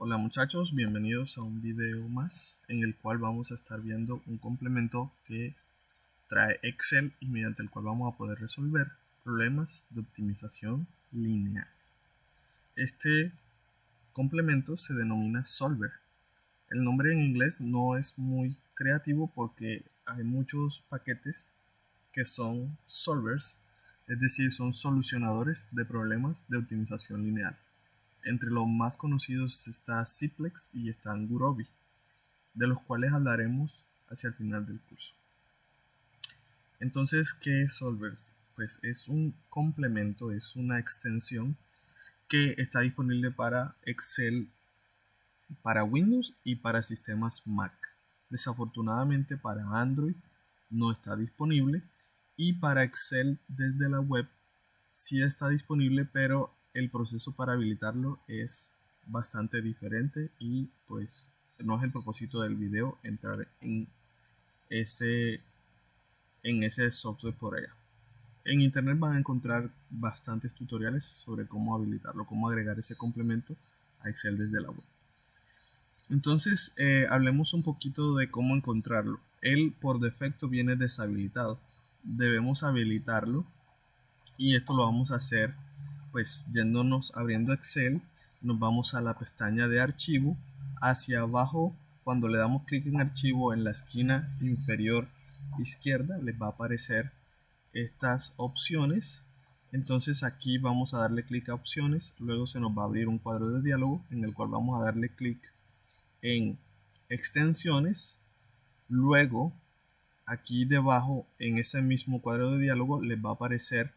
Hola muchachos, bienvenidos a un video más en el cual vamos a estar viendo un complemento que trae Excel y mediante el cual vamos a poder resolver problemas de optimización lineal. Este complemento se denomina Solver. El nombre en inglés no es muy creativo porque hay muchos paquetes que son solvers, es decir, son solucionadores de problemas de optimización lineal. Entre los más conocidos está Simplex y está Gurobi, de los cuales hablaremos hacia el final del curso. Entonces, ¿qué es Solvers? Pues es un complemento, es una extensión que está disponible para Excel, para Windows y para sistemas Mac. Desafortunadamente para Android no está disponible y para Excel desde la web sí está disponible, pero el proceso para habilitarlo es bastante diferente y pues no es el propósito del video entrar ese, en ese software por allá. En internet van a encontrar bastantes tutoriales sobre cómo habilitarlo, cómo agregar ese complemento a Excel desde la web. Entonces, hablemos un poquito de cómo encontrarlo. Él por defecto viene deshabilitado. Debemos habilitarlo y esto lo vamos a hacer pues yéndonos, abriendo Excel, nos vamos a la pestaña de archivo. Hacia abajo, cuando le damos clic en archivo, en la esquina inferior izquierda les va a aparecer estas opciones. Entonces aquí vamos a darle clic a opciones, luego se nos va a abrir un cuadro de diálogo en el cual vamos a darle clic en extensiones. Luego aquí debajo en ese mismo cuadro de diálogo les va a aparecer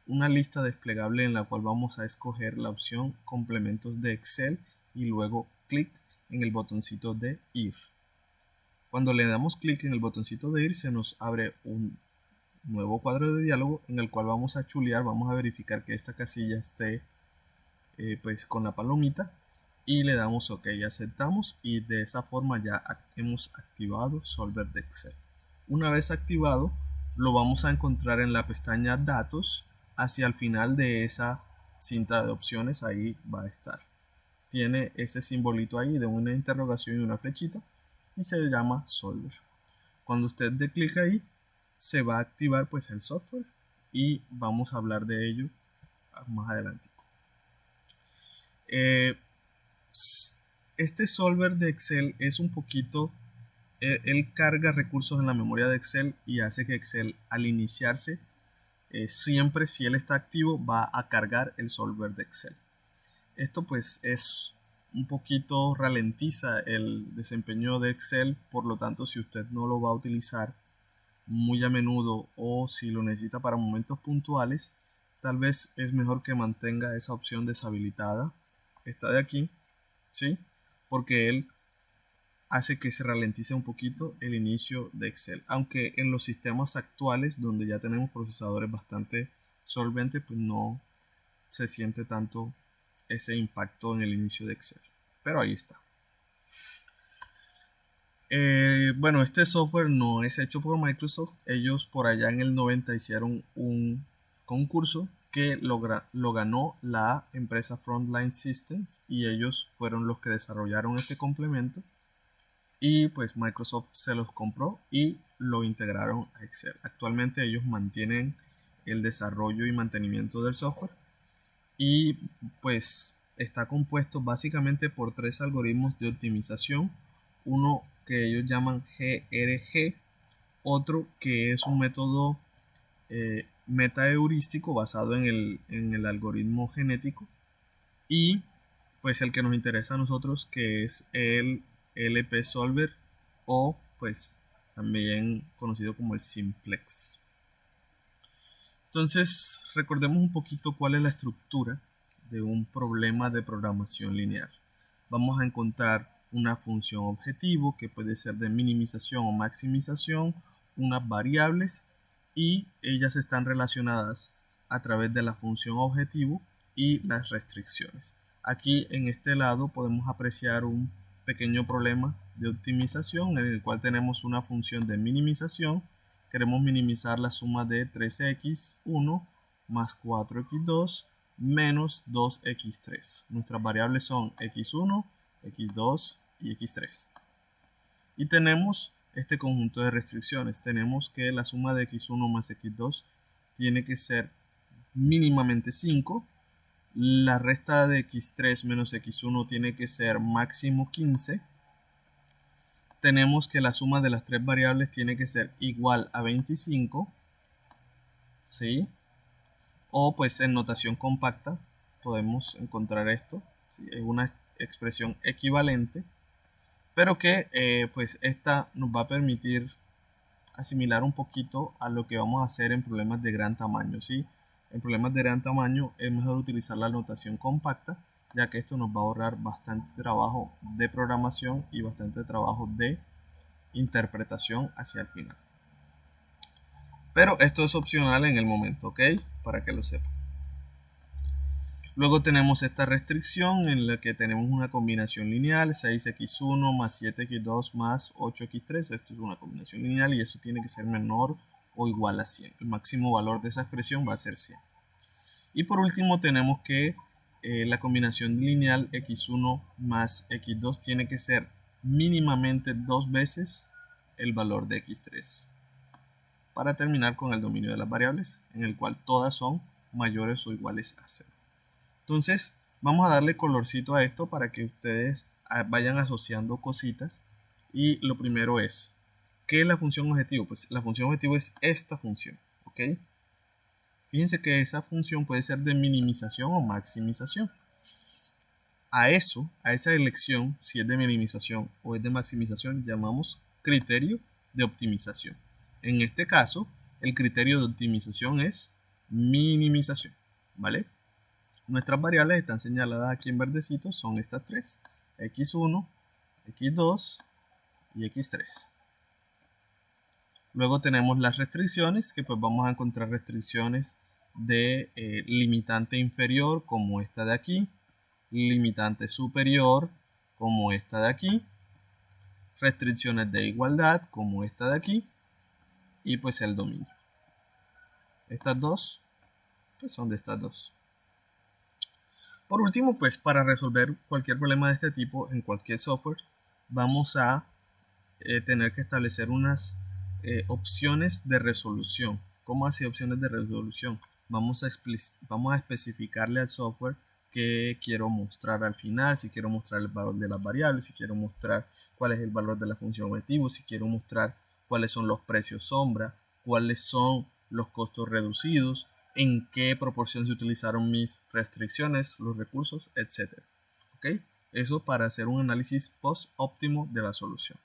una lista desplegable en la cual vamos a escoger la opción complementos de Excel y luego clic en el botoncito de ir. Cuando le damos clic en el botoncito de ir se nos abre un nuevo cuadro de diálogo en el cual vamos a chulear, vamos a verificar que esta casilla esté pues con la palomita y le damos OK, aceptamos y de esa forma ya hemos activado Solver de Excel. Una vez activado lo vamos a encontrar en la pestaña datos hacia el final de esa cinta de opciones, ahí va a estar. Tiene ese simbolito ahí de una interrogación y una flechita y se llama Solver. Cuando usted dé clic ahí se va a activar pues el software y vamos a hablar de ello más adelante. Este solver de Excel es un poquito, él carga recursos en la memoria de Excel y hace que Excel al iniciarse, siempre si él está activo va a cargar el solver de Excel. Esto pues es un poquito ralentiza el desempeño de Excel, por lo tanto si usted no lo va a utilizar muy a menudo o si lo necesita para momentos puntuales, tal vez es mejor que mantenga esa opción deshabilitada, esta de aquí, ¿sí? Porque él hace que se ralentice un poquito el inicio de Excel. Aunque en los sistemas actuales, donde ya tenemos procesadores bastante solventes, pues no se siente tanto ese impacto en el inicio de Excel. Pero ahí está. Bueno, este software no es hecho por Microsoft. Ellos por allá en el 90 hicieron un concurso que lo ganó la empresa Frontline Systems y ellos fueron los que desarrollaron este complemento y pues Microsoft se los compró y lo integraron a Excel. Actualmente ellos mantienen el desarrollo y mantenimiento del software y pues está compuesto básicamente por tres algoritmos de optimización. Uno que ellos llaman GRG, otro que es un método meta-heurístico basado en el algoritmo genético y pues el que nos interesa a nosotros, que es el LP Solver o pues también conocido como el Simplex. Entonces recordemos un poquito cuál es la estructura de un problema de programación lineal. Vamos a encontrar una función objetivo que puede ser de minimización o maximización, unas variables y ellas están relacionadas a través de la función objetivo y las restricciones. Aquí en este lado podemos apreciar un pequeño problema de optimización en el cual tenemos una función de minimización. Queremos minimizar la suma de 3x1 más 4x2 menos 2x3. Nuestras variables son x1, x2 y x3. Y tenemos este conjunto de restricciones. Tenemos que la suma de x1 más x2 tiene que ser mínimamente 5. La resta de x3 menos x1 tiene que ser máximo 15. Tenemos que la suma de las tres variables tiene que ser igual a 25. ¿Sí? O pues en notación compacta podemos encontrar esto. ¿Sí? Es una expresión equivalente, pero que pues esta nos va a permitir asimilar un poquito a lo que vamos a hacer en problemas de gran tamaño, ¿sí? En problemas de gran tamaño es mejor utilizar la notación compacta, ya que esto nos va a ahorrar bastante trabajo de programación y bastante trabajo de interpretación hacia el final. Pero esto es opcional en el momento, ¿ok? Para que lo sepan. Luego tenemos esta restricción en la que tenemos una combinación lineal, 6x1 más 7x2 más 8x3. Esto es una combinación lineal y eso tiene que ser menor o igual a 100. El máximo valor de esa expresión va a ser 100. Y por último tenemos que la combinación lineal x1 más x2 tiene que ser mínimamente 2 veces el valor de x3. Para terminar con el dominio de las variables, en el cual todas son mayores o iguales a 0. Entonces, vamos a darle colorcito a esto para que ustedes vayan asociando cositas. Y lo primero es, ¿qué es la función objetivo? Pues la función objetivo es esta función, ¿ok? Fíjense que esa función puede ser de minimización o maximización. A esa elección, si es de minimización o es de maximización, llamamos criterio de optimización. En este caso, el criterio de optimización es minimización, ¿vale? Nuestras variables están señaladas aquí en verdecito, son estas tres, x1, x2 y x3. Luego tenemos las restricciones, que pues vamos a encontrar restricciones de limitante inferior, como esta de aquí, limitante superior, como esta de aquí, restricciones de igualdad, como esta de aquí, y pues el dominio. Estas dos, pues son de estas dos. Por último, pues para resolver cualquier problema de este tipo en cualquier software, vamos a tener que establecer unas opciones de resolución. ¿Cómo así opciones de resolución? Vamos a especificarle al software qué quiero mostrar al final, si quiero mostrar el valor de las variables, si quiero mostrar cuál es el valor de la función objetivo, si quiero mostrar cuáles son los precios sombra, cuáles son los costos reducidos, en qué proporción se utilizaron mis restricciones, los recursos, etc. ¿Ok? Eso para hacer un análisis post óptimo de la solución.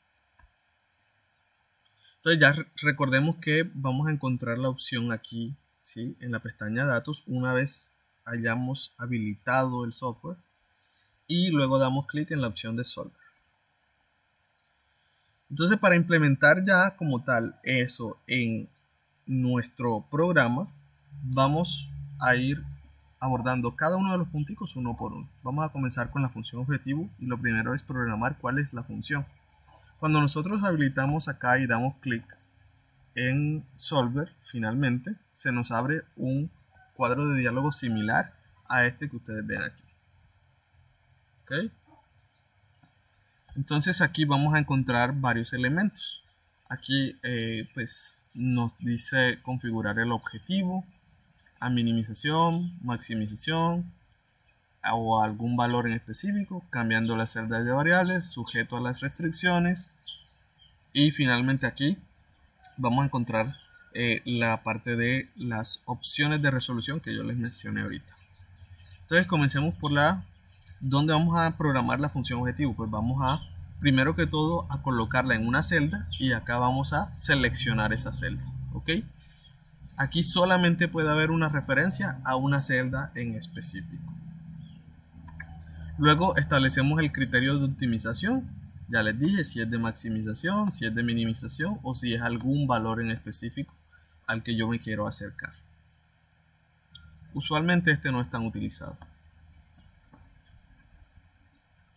Entonces ya recordemos que vamos a encontrar la opción aquí, ¿sí? En la pestaña datos, una vez hayamos habilitado el software, y luego damos clic en la opción de solver. Entonces, para implementar ya como tal eso en nuestro programa, vamos a ir abordando cada uno de los punticos uno por uno. Vamos a comenzar con la función objetivo y lo primero es programar cuál es la función. Cuando nosotros habilitamos acá y damos clic en Solver, finalmente se nos abre un cuadro de diálogo similar a este que ustedes ven aquí. ¿Ok? Entonces aquí vamos a encontrar varios elementos. Aquí pues nos dice configurar el objetivo a minimización, maximización o algún valor en específico, cambiando las celdas de variables, sujeto a las restricciones. Y finalmente aquí vamos a encontrar la parte de las opciones de resolución que yo les mencioné ahorita. Entonces comencemos por donde vamos a programar la función objetivo. Pues vamos a, primero que todo, a colocarla en una celda y acá vamos a seleccionar esa celda. ¿Ok? Aquí solamente puede haber una referencia a una celda en específico. Luego establecemos el criterio de optimización. Ya les dije si es de maximización, si es de minimización o si es algún valor en específico al que yo me quiero acercar. Usualmente este no es tan utilizado.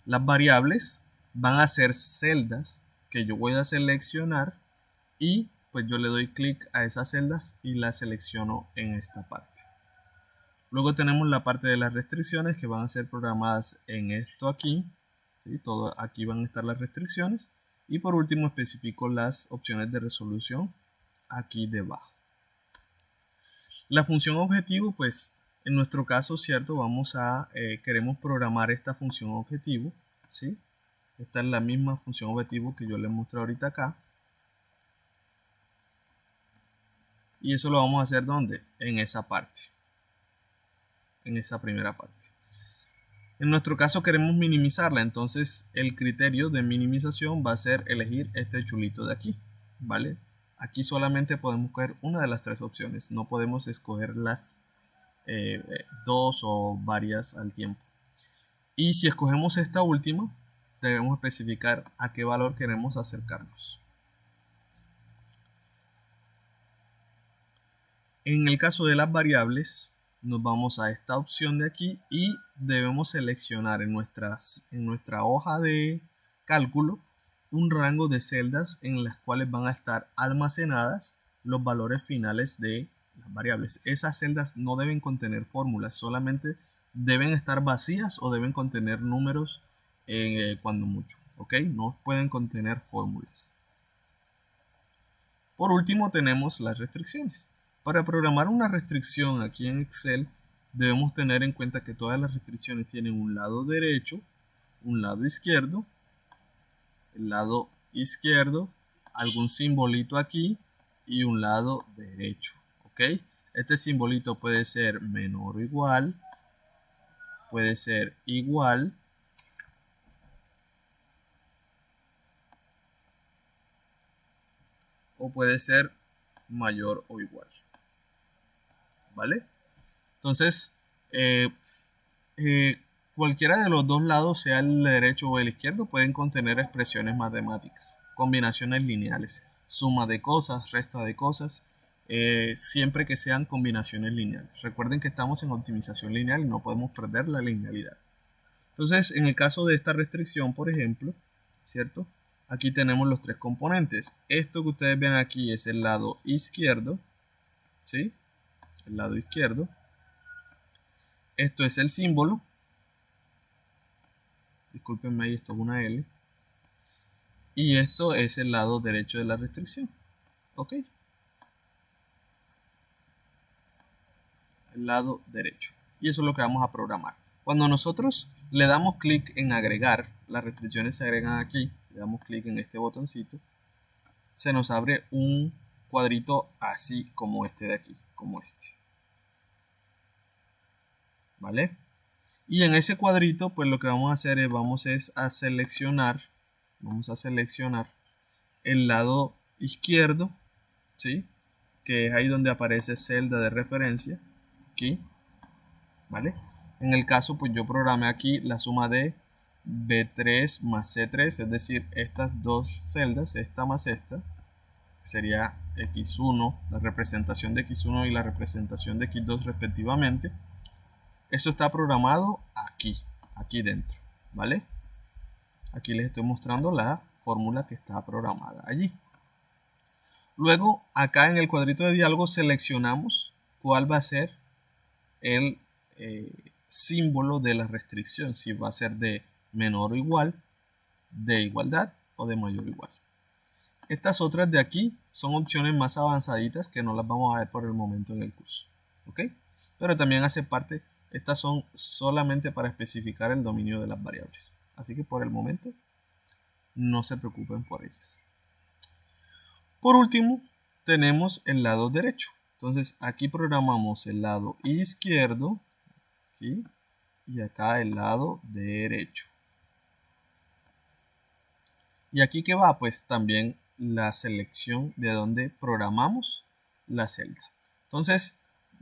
Las variables van a ser celdas que yo voy a seleccionar y pues yo le doy clic a esas celdas y las selecciono en esta parte. Luego tenemos la parte de las restricciones que van a ser programadas en esto aquí. ¿sí? Todo, aquí van a estar las restricciones. Y por último especifico las opciones de resolución aquí debajo. La función objetivo, pues en nuestro caso, cierto, vamos a, queremos programar esta función objetivo, ¿sí? Esta es la misma función objetivo que yo les mostré ahorita acá. Y eso lo vamos a hacer ¿dónde? En esa parte. En esa primera parte. En nuestro caso queremos minimizarla, entonces el criterio de minimización va a ser elegir este chulito de aquí, ¿vale? Aquí solamente podemos coger una de las tres opciones, no podemos escoger las dos o varias al tiempo. Y si escogemos esta última, debemos especificar a qué valor queremos acercarnos. En el caso de las variables, nos vamos a esta opción de aquí y debemos seleccionar en nuestra hoja de cálculo un rango de celdas en las cuales van a estar almacenadas los valores finales de las variables. Esas celdas no deben contener fórmulas, solamente deben estar vacías o deben contener números cuando mucho, ¿ok? No pueden contener fórmulas. Por último tenemos las restricciones. Para programar una restricción aquí en Excel debemos tener en cuenta que todas las restricciones tienen un lado derecho, un lado izquierdo, el lado izquierdo, algún simbolito aquí y un lado derecho, ¿ok? Este simbolito puede ser menor o igual, puede ser igual, o puede ser mayor o igual, ¿vale? Entonces, cualquiera de los dos lados, sea el derecho o el izquierdo, pueden contener expresiones matemáticas, combinaciones lineales, suma de cosas, resta de cosas, siempre que sean combinaciones lineales. Recuerden que estamos en optimización lineal y no podemos perder la linealidad. Entonces, en el caso de esta restricción, por ejemplo, ¿cierto? Aquí tenemos los tres componentes. Esto que ustedes ven aquí es el lado izquierdo, ¿sí? El lado izquierdo. Esto es el símbolo. Discúlpenme, ahí esto es una L. Y esto es el lado derecho de la restricción. ¿Ok? El lado derecho. Y eso es lo que vamos a programar. Cuando nosotros le damos clic en agregar, las restricciones se agregan aquí. Le damos clic en este botoncito. Se nos abre un cuadrito así como este de aquí. Como este. ¿Vale? Y en ese cuadrito, pues lo que vamos a hacer es, vamos a seleccionar el lado izquierdo, ¿sí? Que es ahí donde aparece celda de referencia, aquí, ¿vale? En el caso, pues yo programé aquí la suma de B3 más C3, es decir, estas dos celdas, esta más esta, sería X1, la representación de X1 y la representación de X2 respectivamente. Eso está programado aquí dentro, ¿vale? Aquí les estoy mostrando la fórmula que está programada allí. Luego, acá en el cuadrito de diálogo seleccionamos cuál va a ser el símbolo de la restricción, si va a ser de menor o igual, de igualdad o de mayor o igual. Estas otras de aquí son opciones más avanzaditas que no las vamos a ver por el momento en el curso, ¿ok? Pero también hace parte, estas son solamente para especificar el dominio de las variables, así que por el momento no se preocupen por ellas. Por último, tenemos el lado derecho. Entonces aquí programamos el lado izquierdo, aquí, y acá el lado derecho. Y aquí que va, pues también la selección de donde programamos la celda. Entonces,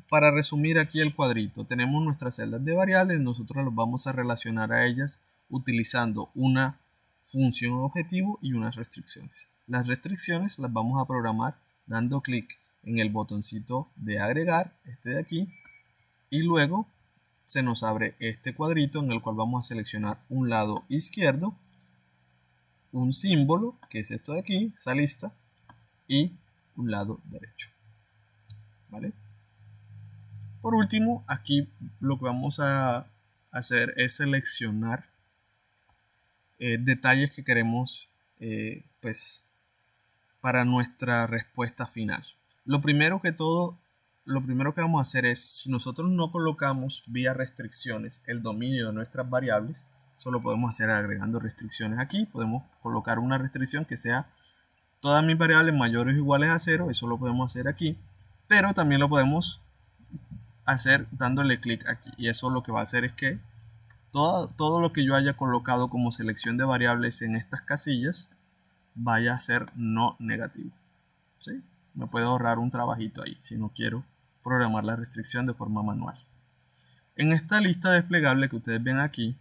para resumir aquí el cuadrito, tenemos nuestras celdas de variables, nosotros los vamos a relacionar a ellas utilizando una función objetivo y unas restricciones. Las restricciones las vamos a programar dando clic en el botoncito de agregar, este de aquí, y luego se nos abre este cuadrito en el cual vamos a seleccionar un lado izquierdo, un símbolo, que es esto de aquí, esa lista, y un lado derecho. ¿Vale? Por último, aquí lo que vamos a hacer es seleccionar detalles que queremos pues para nuestra respuesta final. Lo primero que vamos a hacer es, si nosotros no colocamos vía restricciones el dominio de nuestras variables, eso lo podemos hacer agregando restricciones aquí. Podemos colocar una restricción que sea todas mis variables mayores o iguales a 0, eso lo podemos hacer aquí, pero también lo podemos hacer dándole clic aquí, y eso lo que va a hacer es que todo lo que yo haya colocado como selección de variables en estas casillas vaya a ser no negativo, ¿sí? Me puedo ahorrar un trabajito ahí si no quiero programar la restricción de forma manual. En esta lista desplegable que ustedes ven aquí,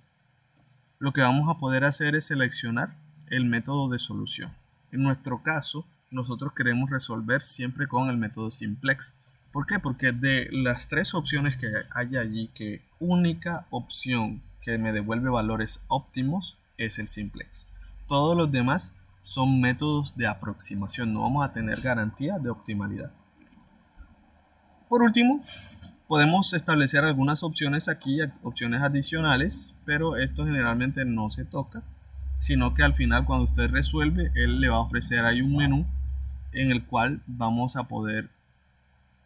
lo que vamos a poder hacer es seleccionar el método de solución. En nuestro caso, nosotros queremos resolver siempre con el método simplex. ¿Por qué? Porque de las tres opciones que hay allí, que única opción que me devuelve valores óptimos es el simplex. Todos los demás son métodos de aproximación, no vamos a tener garantía de optimalidad. Por último, podemos establecer algunas opciones aquí, opciones adicionales, pero esto generalmente no se toca, sino que al final cuando usted resuelve, él le va a ofrecer ahí un menú en el cual vamos a poder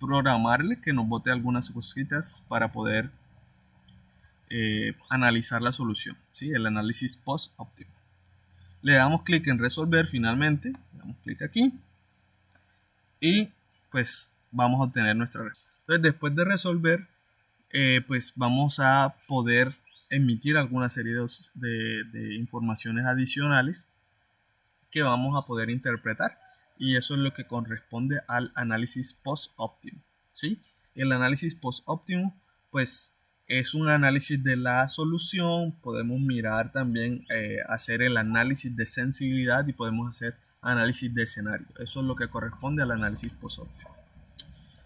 programarle que nos bote algunas cositas para poder analizar la solución, ¿sí? El análisis post-óptimo. Le damos clic en resolver finalmente, le damos clic aquí y pues vamos a obtener nuestra respuesta. Entonces después de resolver, pues vamos a poder emitir alguna serie de informaciones adicionales que vamos a poder interpretar, y eso es lo que corresponde al análisis post-óptimo, ¿sí? El análisis post-óptimo pues es un análisis de la solución. Podemos mirar también, hacer el análisis de sensibilidad y podemos hacer análisis de escenario. Eso es lo que corresponde al análisis post-óptimo.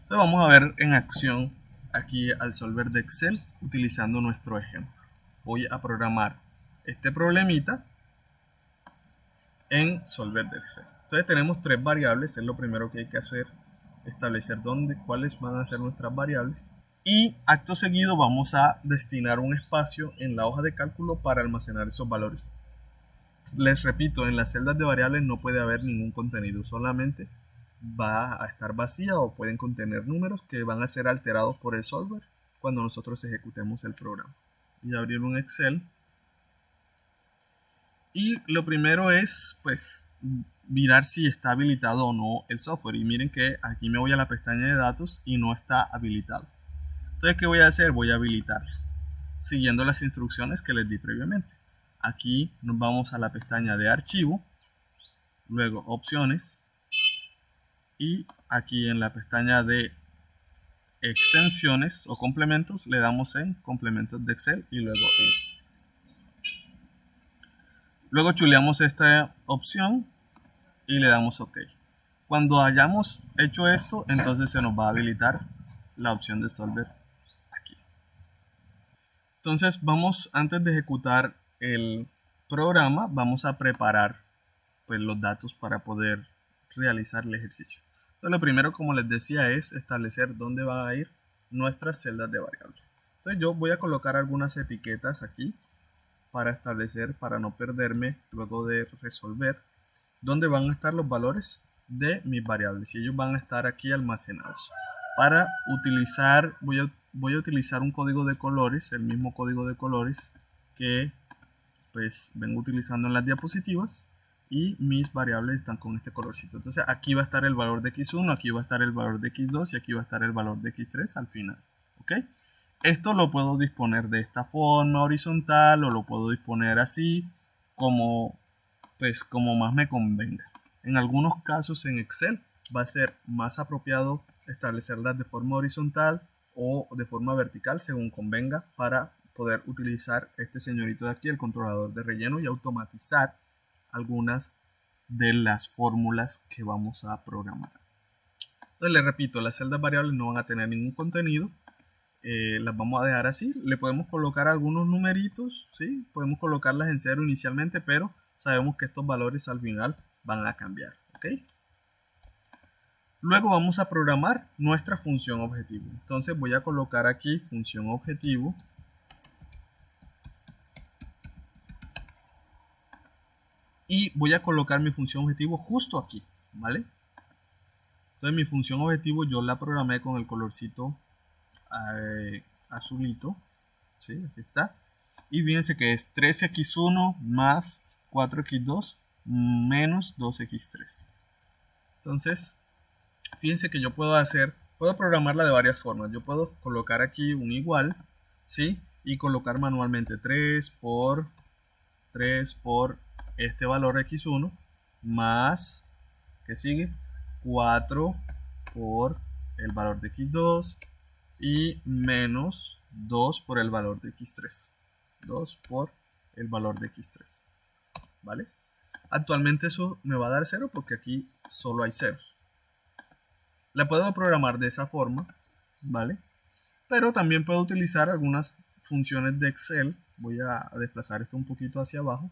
Entonces vamos a ver en acción aquí al solver de Excel utilizando nuestro ejemplo. Voy a programar este problemita en solver de Excel. Entonces tenemos tres variables, es lo primero que hay que hacer, establecer cuáles van a ser nuestras variables. Y acto seguido vamos a destinar un espacio en la hoja de cálculo para almacenar esos valores. Les repito, en las celdas de variables no puede haber ningún contenido, solamente va a estar vacía o pueden contener números que van a ser alterados por el solver cuando nosotros ejecutemos el programa. Voy a abrir un Excel. Y lo primero es pues mirar si está habilitado o no el software. Y miren que aquí me voy a la pestaña de datos y no está habilitado. Entonces, ¿qué voy a hacer? Voy a habilitarlo siguiendo las instrucciones que les di previamente. Aquí nos vamos a la pestaña de archivo, luego opciones, y aquí en la pestaña de extensiones o complementos le damos en complementos de Excel y luego luego chuleamos esta opción y le damos OK. Cuando hayamos hecho esto, entonces se nos va a habilitar la opción de solver aquí. Entonces vamos, antes de ejecutar el programa, vamos a preparar pues los datos para poder realizar el ejercicio. Entonces lo primero, como les decía, es establecer dónde van a ir nuestras celdas de variables. Entonces yo voy a colocar algunas etiquetas aquí para establecer, para no perderme luego de resolver, dónde van a estar los valores de mis variables, y ellos van a estar aquí almacenados. Para utilizar, voy a utilizar un código de colores, el mismo código de colores que pues vengo utilizando en las diapositivas, y mis variables están con este colorcito. Entonces aquí va a estar el valor de x1, aquí va a estar el valor de x2 y aquí va a estar el valor de x3 al final. ¿Ok? Esto lo puedo disponer de esta forma horizontal o lo puedo disponer así, como más me convenga. En algunos casos en Excel va a ser más apropiado establecerlas de forma horizontal o de forma vertical según convenga, para poder utilizar este señorito de aquí, el controlador de relleno, y automatizar algunas de las fórmulas que vamos a programar. Entonces les repito, las celdas variables no van a tener ningún contenido. Las vamos a dejar así. Le podemos colocar algunos numeritos, ¿sí? Podemos colocarlas en 0 inicialmente, pero sabemos que estos valores al final van a cambiar, ¿ok? Luego vamos a programar nuestra función objetivo. Entonces voy a colocar aquí función objetivo. y voy a colocar mi función objetivo justo aquí, ¿vale? Entonces mi función objetivo yo la programé con el colorcito azulito, ¿sí? Aquí está. Y fíjense que es 3x1 más 4x2 menos 2x3. Entonces, fíjense que yo puedo programarla de varias formas. Yo puedo colocar aquí un igual, ¿sí? Y colocar manualmente 3 por este valor x1 más, ¿qué sigue? 4 por el valor de x2 y menos 2 por el valor de x3. 2 por el valor de x3, ¿vale? Actualmente eso me va a dar 0 porque aquí solo hay ceros. La puedo programar de esa forma, ¿vale? Pero también puedo utilizar algunas funciones de Excel. Voy a desplazar esto un poquito hacia abajo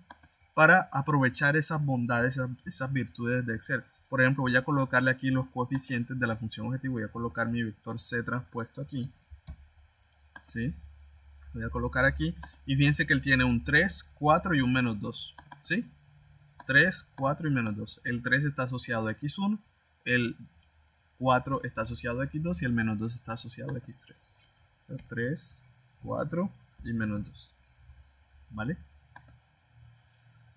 para aprovechar esas bondades, esas virtudes de Excel. Por ejemplo, voy a colocarle aquí los coeficientes de la función objetivo. Voy a colocar mi vector C transpuesto aquí. ¿Sí? Voy a colocar aquí. Y fíjense que él tiene un 3, 4 y un menos 2. ¿Sí? 3, 4 y menos 2. El 3 está asociado a x1. El 4 está asociado a x2 y el menos 2 está asociado a x3. 3, 4 y menos 2. ¿Vale?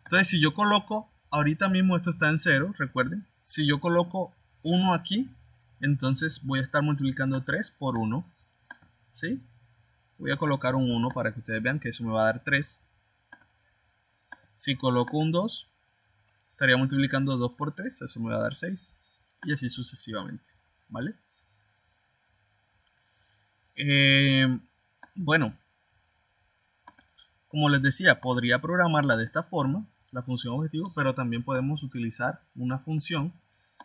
Entonces, si yo coloco, ahorita mismo esto está en 0, recuerden. Si yo coloco 1 aquí, entonces voy a estar multiplicando 3 por 1. ¿Sí? Voy a colocar un 1 para que ustedes vean que eso me va a dar 3. Si coloco un 2, estaría multiplicando 2 por 3, eso me va a dar 6. Y así sucesivamente. ¿Vale? Bueno, como les decía, podría programarla de esta forma, la función objetivo, pero también podemos utilizar una función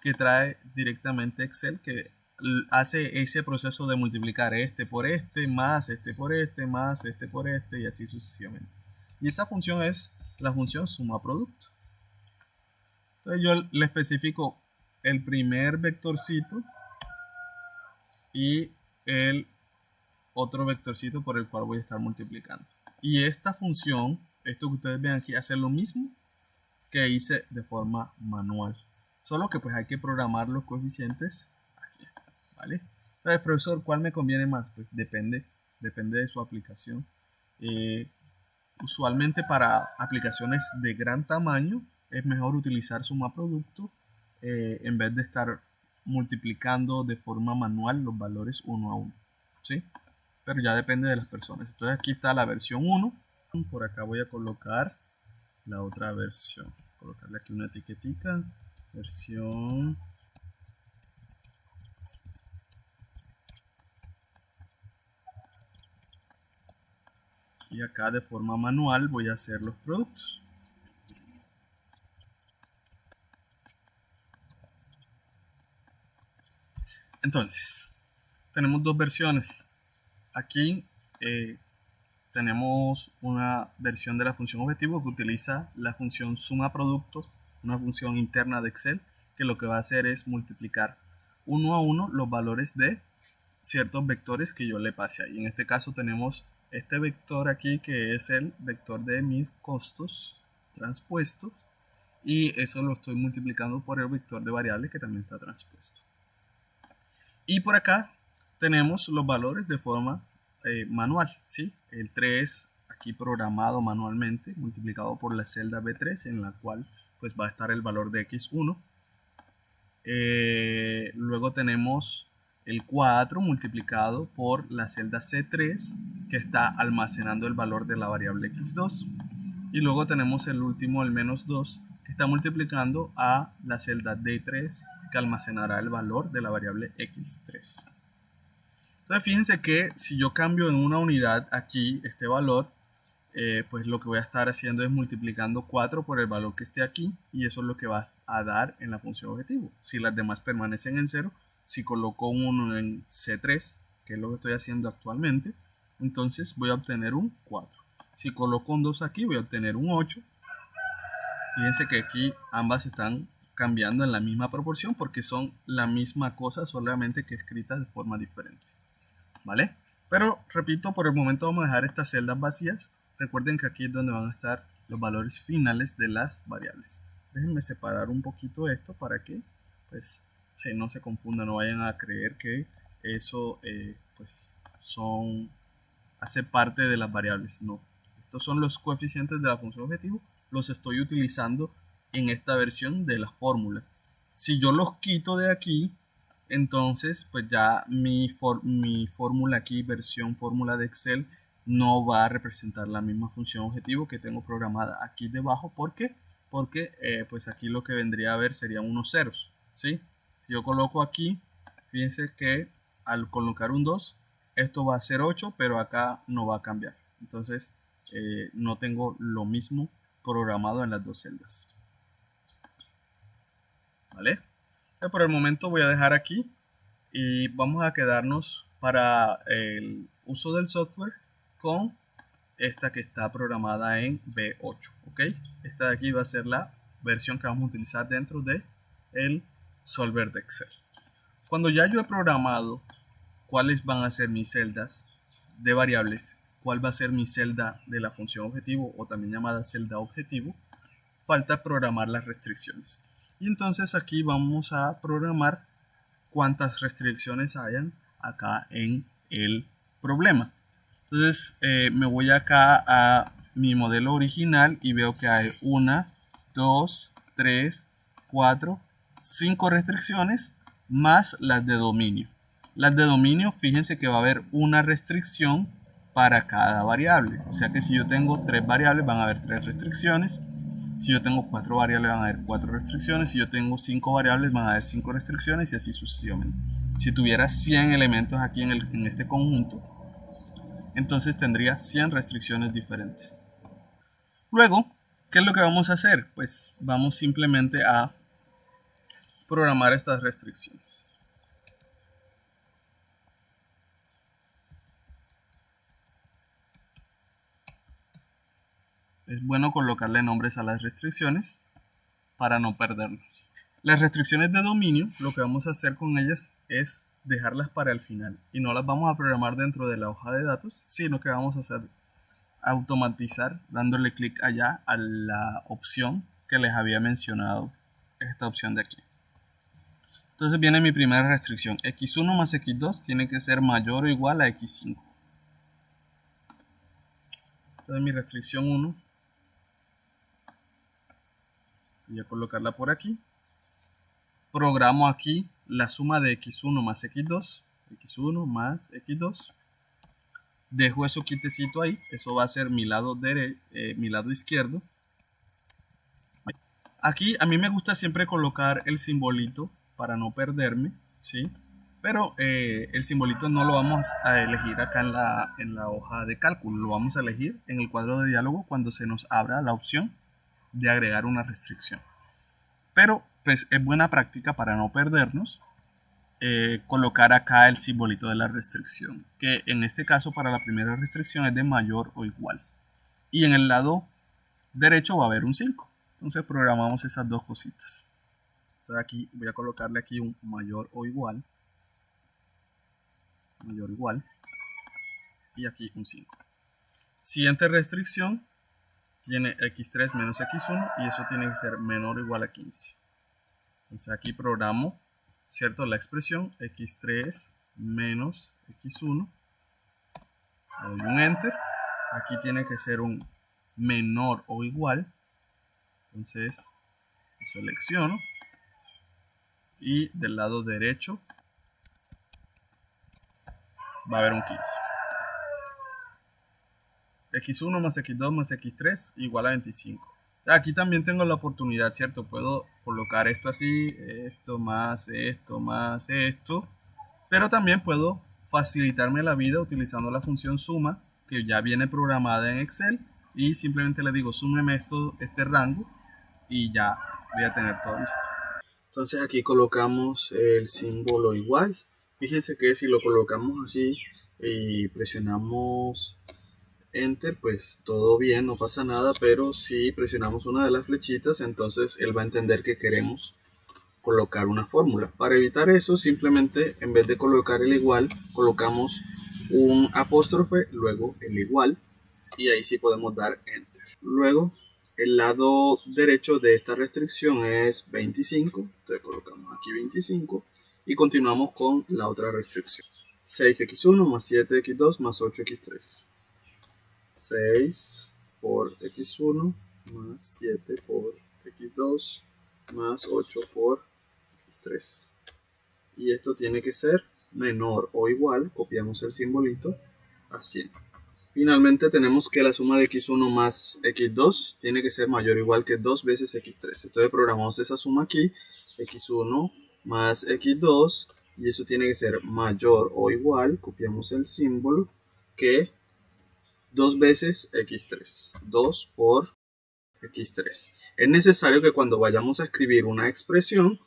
que trae directamente Excel que hace ese proceso de multiplicar este por este, más este por este, más este por este y así sucesivamente. Y esta función es la función suma producto. Entonces yo le especifico el primer vectorcito y el otro vectorcito por el cual voy a estar multiplicando. Y esta función, esto que ustedes ven aquí, hace lo mismo que hice de forma manual. Solo que pues hay que programar los coeficientes aquí, ¿vale? Entonces, profesor, ¿cuál me conviene más? Pues depende de su aplicación. Usualmente para aplicaciones de gran tamaño es mejor utilizar suma producto en vez de estar multiplicando de forma manual los valores uno a uno, ¿sí? Pero ya depende de las personas. Entonces aquí está la versión 1. Por acá voy a colocar la otra versión. Colocarle aquí una etiquetica. Versión. Y acá de forma manual voy a hacer los productos. Entonces, tenemos dos versiones. Aquí tenemos una versión de la función objetivo que utiliza la función suma producto, una función interna de Excel, que lo que va a hacer es multiplicar uno a uno los valores de ciertos vectores que yo le pase ahí. En este caso tenemos este vector aquí que es el vector de mis costos transpuestos y eso lo estoy multiplicando por el vector de variables que también está transpuesto. Y por acá tenemos los valores de forma manual, ¿sí? El 3 aquí programado manualmente, multiplicado por la celda B3 en la cual pues va a estar el valor de X1. Luego tenemos el 4 multiplicado por la celda C3 que está almacenando el valor de la variable X2. Y luego tenemos el último, el menos 2, que está multiplicando a la celda D3 que almacenará el valor de la variable X3. Entonces fíjense que si yo cambio en una unidad aquí este valor, pues lo que voy a estar haciendo es multiplicando 4 por el valor que esté aquí y eso es lo que va a dar en la función objetivo. Si las demás permanecen en 0, si coloco un 1 en C3, que es lo que estoy haciendo actualmente, entonces voy a obtener un 4. Si coloco un 2 aquí, voy a obtener un 8. Fíjense que aquí ambas están cambiando en la misma proporción porque son la misma cosa, solamente que escritas de forma diferente. ¿Vale? Pero repito, por el momento vamos a dejar estas celdas vacías. Recuerden que aquí es donde van a estar los valores finales de las variables. Déjenme separar un poquito esto para que pues no se confundan, no vayan a creer que eso pues hace parte de las variables. No, estos son los coeficientes de la función objetivo, los estoy utilizando en esta versión de la fórmula. Si yo los quito de aquí, entonces pues ya mi fórmula aquí, versión fórmula de Excel, no va a representar la misma función objetivo que tengo programada aquí debajo. ¿Por qué? Porque pues aquí lo que vendría a ver serían unos ceros, ¿sí? Si yo coloco aquí, fíjense que al colocar un 2, esto va a ser 8, pero acá no va a cambiar. Entonces no tengo lo mismo programado en las dos celdas. ¿Vale? Por el momento voy a dejar aquí y vamos a quedarnos para el uso del software con esta que está programada en B8, ¿ok? Esta de aquí va a ser la versión que vamos a utilizar dentro de el solver de Excel. Cuando ya yo he programado cuáles van a ser mis celdas de variables, cuál va a ser mi celda de la función objetivo o también llamada celda objetivo, falta programar las restricciones. Y entonces aquí vamos a programar cuántas restricciones hayan acá en el problema. Entonces me voy acá a mi modelo original y veo que hay 1, 2, 3, 4, 5 restricciones más las de dominio. Las de dominio, fíjense que va a haber una restricción para cada variable. O sea que si yo tengo 3 variables van a haber 3 restricciones. Si yo tengo 4 variables van a haber 4 restricciones. Si yo tengo 5 variables van a haber 5 restricciones y así sucesivamente. Si tuviera 100 elementos aquí en este conjunto, entonces tendría 100 restricciones diferentes. Luego, ¿qué es lo que vamos a hacer? Pues vamos simplemente a programar estas restricciones. Es bueno colocarle nombres a las restricciones para no perdernos. Las restricciones de dominio, lo que vamos a hacer con ellas es dejarlas para el final y no las vamos a programar dentro de la hoja de datos, sino que vamos a hacer automatizar dándole clic allá a la opción que les había mencionado, esta opción de aquí. Entonces viene mi primera restricción, x1 más x2 tiene que ser mayor o igual a x5. Entonces mi restricción 1 voy a colocarla por aquí. Programo aquí la suma de x1 más x2, x1 más x2. Dejo eso quietecito ahí, eso va a ser mi lado izquierdo. Aquí a mí me gusta siempre colocar el simbolito para no perderme, ¿sí? Pero el simbolito no lo vamos a elegir acá en la hoja de cálculo, lo vamos a elegir en el cuadro de diálogo cuando se nos abra la opción de agregar una restricción. Pero pues es buena práctica para no perdernos colocar acá el simbolito de la restricción, que en este caso para la primera restricción es de mayor o igual. Y en el lado derecho va a haber un 5. Entonces programamos esas dos cositas. Entonces aquí voy a colocarle aquí un mayor o igual. Mayor o igual. Y aquí un 5. Siguiente restricción tiene x3 menos x1 y eso tiene que ser menor o igual a 15. Entonces aquí programo, ¿cierto? La expresión x3 menos x1. Doy un enter. Aquí tiene que ser un menor o igual. Entonces lo selecciono. Y del lado derecho va a haber un 15. x1 más x2 más x3 igual a 25. Aquí también tengo la oportunidad, ¿cierto? Puedo colocar esto así, esto más esto más esto. Pero también puedo facilitarme la vida utilizando la función suma que ya viene programada en Excel. Y simplemente le digo, súmeme este rango y ya voy a tener todo listo. Entonces aquí colocamos el símbolo igual. Fíjense que si lo colocamos así y presionamos Enter, pues todo bien, no pasa nada, pero si presionamos una de las flechitas, entonces él va a entender que queremos colocar una fórmula. Para evitar eso, simplemente en vez de colocar el igual, colocamos un apóstrofe, luego el igual, y ahí sí podemos dar Enter. Luego El lado derecho de esta restricción es 25, entonces colocamos aquí 25 y continuamos con la otra restricción. 6x1 más 7x2 más 8x3. 6 por x1 más 7 por x2 más 8 por x3. Y esto tiene que ser menor o igual, copiamos el simbolito, a 100. Finalmente tenemos que la suma de x1 más x2 tiene que ser mayor o igual que 2 veces x3. Entonces programamos esa suma aquí, x1 más x2, y eso tiene que ser mayor o igual, copiamos el símbolo, que 2 veces x3. 2 por x3. Es necesario que cuando vayamos a escribir una expresión,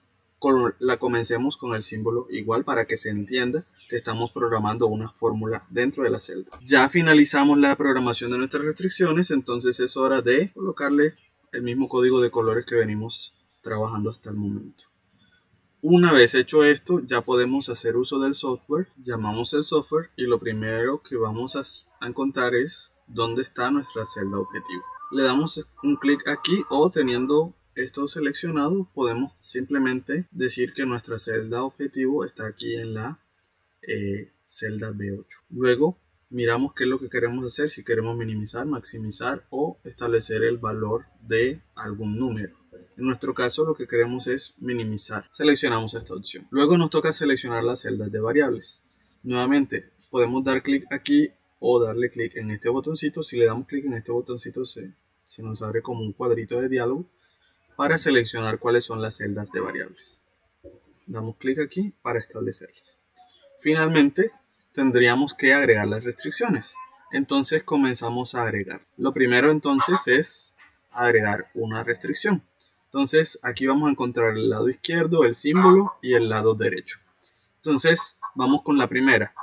la comencemos con el símbolo igual para que se entienda que estamos programando una fórmula dentro de la celda. Ya finalizamos la programación de nuestras restricciones, entonces es hora de colocarle el mismo código de colores que venimos trabajando hasta el momento. Una vez hecho esto, ya podemos hacer uso del software. Llamamos el software y lo primero que vamos a encontrar es dónde está nuestra celda objetivo. Le damos un clic aquí o teniendo esto seleccionado podemos simplemente decir que nuestra celda objetivo está aquí en la celda B8. Luego miramos qué es lo que queremos hacer, si queremos minimizar, maximizar o establecer el valor de algún número. En nuestro caso lo que queremos es minimizar. Seleccionamos esta opción. Luego nos toca seleccionar las celdas de variables. Nuevamente podemos dar clic aquí o darle clic en este botoncito. Si le damos clic en este botoncito se nos abre como un cuadrito de diálogo para seleccionar cuáles son las celdas de variables. Damos clic aquí para establecerlas. Finalmente tendríamos que agregar las restricciones. Entonces comenzamos a agregar. Lo primero entonces es agregar una restricción. Entonces aquí vamos a encontrar el lado izquierdo, el símbolo y el lado derecho. Entonces vamos con la primera.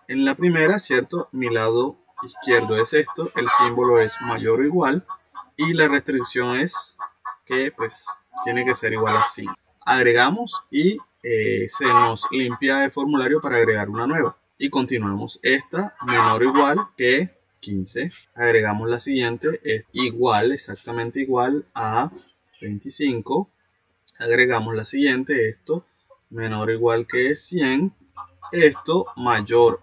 En la primera, ¿cierto? Mi lado izquierdo es esto, el símbolo es mayor o igual y la restricción es que pues tiene que ser igual a 5. Agregamos y se nos limpia el formulario para agregar una nueva. Y continuamos. Esta menor o igual que 15. Agregamos la siguiente, es igual, exactamente igual a 25. Agregamos la siguiente, esto menor o igual que 100. Esto mayor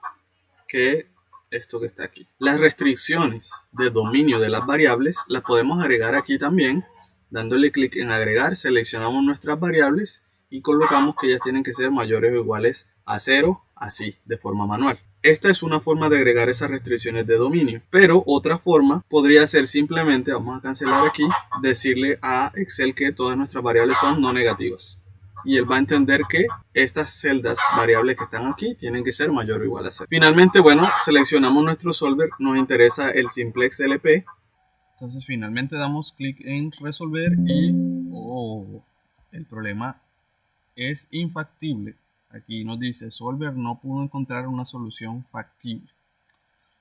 que esto que está aquí. Las restricciones de dominio de las variables las podemos agregar aquí también. Dándole clic en agregar, seleccionamos nuestras variables y colocamos que ellas tienen que ser mayores o iguales a 0, así, de forma manual. Esta es una forma de agregar esas restricciones de dominio, pero otra forma podría ser simplemente, vamos a cancelar aquí, decirle a Excel que todas nuestras variables son no negativas. Y él va a entender que estas celdas variables que están aquí tienen que ser mayor o igual a 0. Finalmente, bueno, seleccionamos nuestro solver, nos interesa el simplex LP. Entonces finalmente damos clic en resolver y el problema es infactible. Aquí nos dice solver no pudo encontrar una solución factible.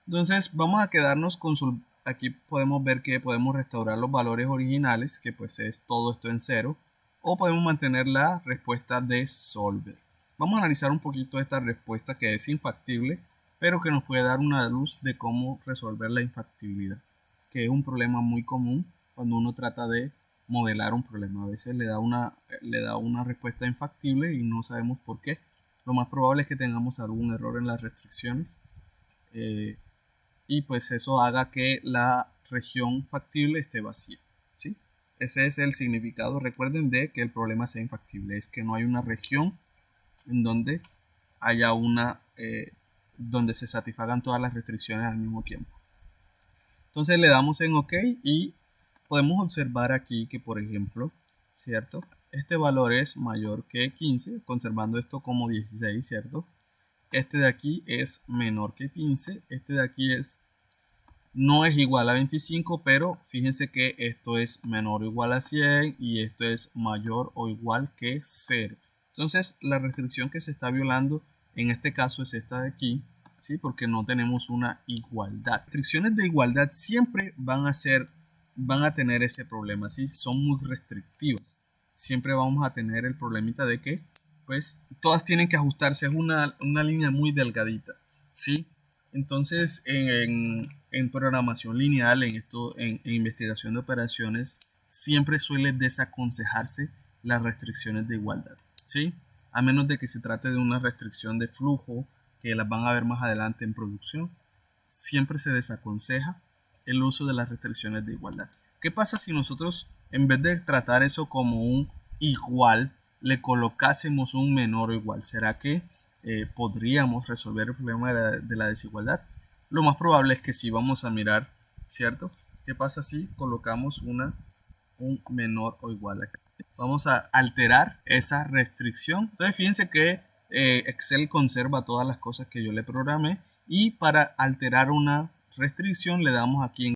Entonces vamos a quedarnos con aquí podemos ver que podemos restaurar los valores originales, que pues es todo esto en 0, o podemos mantener la respuesta de solver. Vamos a analizar un poquito esta respuesta que es infactible, pero que nos puede dar una luz de cómo resolver la infactibilidad, que es un problema muy común cuando uno trata de modelar un problema. A veces le da una respuesta infactible y no sabemos por qué. Lo más probable es que tengamos algún error en las restricciones y pues eso haga que la región factible esté vacía, ¿sí? Ese es el significado, recuerden, de que el problema sea infactible, es que no hay una región en donde haya donde se satisfagan todas las restricciones al mismo tiempo. Entonces le damos en OK y podemos observar aquí que, por ejemplo, ¿cierto? Este valor es mayor que 15, conservando esto como 16, ¿cierto? Este de aquí es menor que 15, este de aquí no es igual a 25, pero fíjense que esto es menor o igual a 100 y esto es mayor o igual que 0. Entonces la restricción que se está violando en este caso es esta de aquí, ¿sí? Porque no tenemos una igualdad. Restricciones de igualdad siempre van a tener ese problema, ¿sí? Son muy restrictivas. Siempre vamos a tener el problemita de que pues todas tienen que ajustarse, es una línea muy delgadita, ¿sí? Entonces en programación lineal, en investigación de operaciones, siempre suele desaconsejarse las restricciones de igualdad, ¿sí? A menos de que se trate de una restricción de flujo, que las van a ver más adelante en producción, siempre se desaconseja el uso de las restricciones de igualdad. ¿Qué pasa si nosotros, en vez de tratar eso como un igual, le colocásemos un menor o igual? ¿Será que podríamos resolver el problema de la desigualdad? Lo más probable es que sí. Vamos a mirar, ¿cierto? ¿Qué pasa si colocamos un menor o igual acá? Vamos a alterar esa restricción. Entonces fíjense que Excel conserva todas las cosas que yo le programé, y para alterar una restricción le damos aquí en